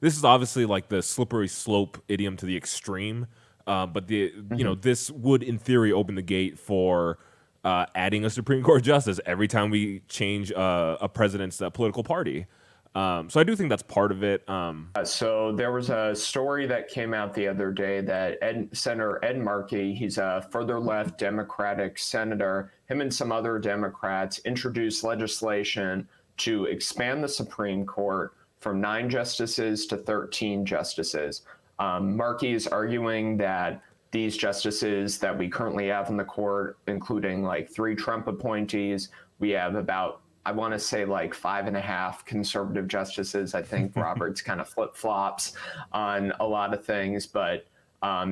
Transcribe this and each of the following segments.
this is obviously like the slippery slope idiom to the extreme. But this would in theory open the gate for adding a Supreme Court justice every time we change a president's political party. So I do think that's part of it. So there was a story that came out the other day that Senator Ed Markey, he's a further left Democratic senator, him and some other Democrats introduced legislation to expand the Supreme Court from 9 justices to 13 justices. Markey is arguing that these justices that we currently have in the court, including like 3 Trump appointees, we have about, I want to say like 5.5 conservative justices. I think Roberts kind of flip-flops on a lot of things, but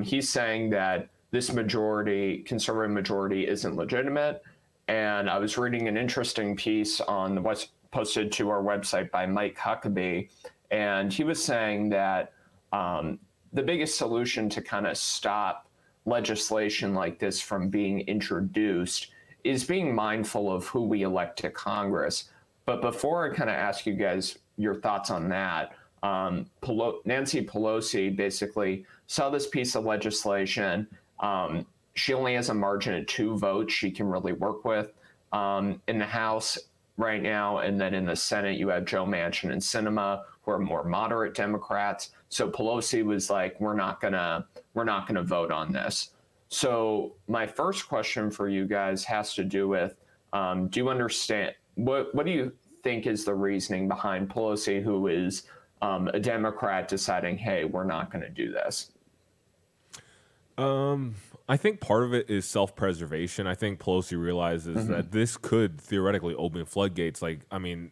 he's saying that this conservative majority isn't legitimate. And I was reading an interesting piece on what's posted to our website by Mike Huckabee, and he was saying that the biggest solution to kind of stop legislation like this from being introduced is being mindful of who we elect to Congress. But before I kind of ask you guys your thoughts on that, Nancy Pelosi basically saw this piece of legislation. She only has a margin of 2 votes she can really work with in the House right now. And then in the Senate, you have Joe Manchin and Sinema, who are more moderate Democrats. So Pelosi was like, we're not gonna vote on this. So my first question for you guys has to do with, do you understand, what do you think is the reasoning behind Pelosi, who is a Democrat, deciding, hey, we're not going to do this? I think part of it is self-preservation. I think Pelosi realizes that this could theoretically open floodgates. Like, I mean,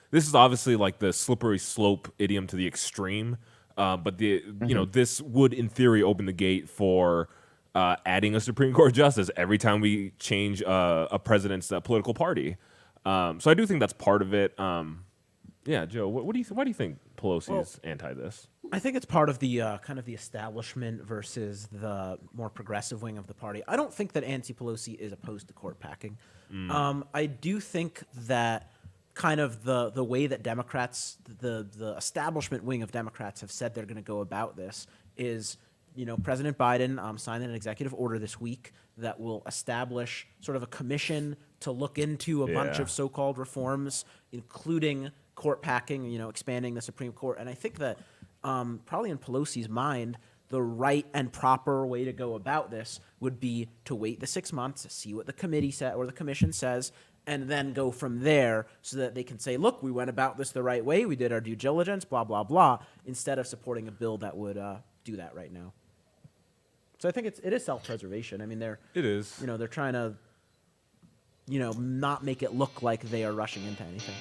this is obviously like the slippery slope idiom to the extreme. But this would in theory open the gate for adding a Supreme Court justice every time we change a president's political party. So I do think that's part of it. Yeah, Joe, why do you think Pelosi is anti this? I think it's part of the kind of the establishment versus the more progressive wing of the party. I don't think that Nancy Pelosi is opposed to court packing. I do think that kind of the way that Democrats, the establishment wing of Democrats have said they're going to go about this is, President Biden signed an executive order this week that will establish sort of a commission to look into a bunch of so-called reforms, including court packing, expanding the Supreme Court. And I think that probably in Pelosi's mind, the right and proper way to go about this would be to wait the 6 months to see what the committee said or the commission says, and then go from there so that they can say, look, we went about this the right way, we did our due diligence, blah, blah, blah, instead of supporting a bill that would do that right now. So I think it is self-preservation. I mean, they're trying to, not make it look like they are rushing into anything.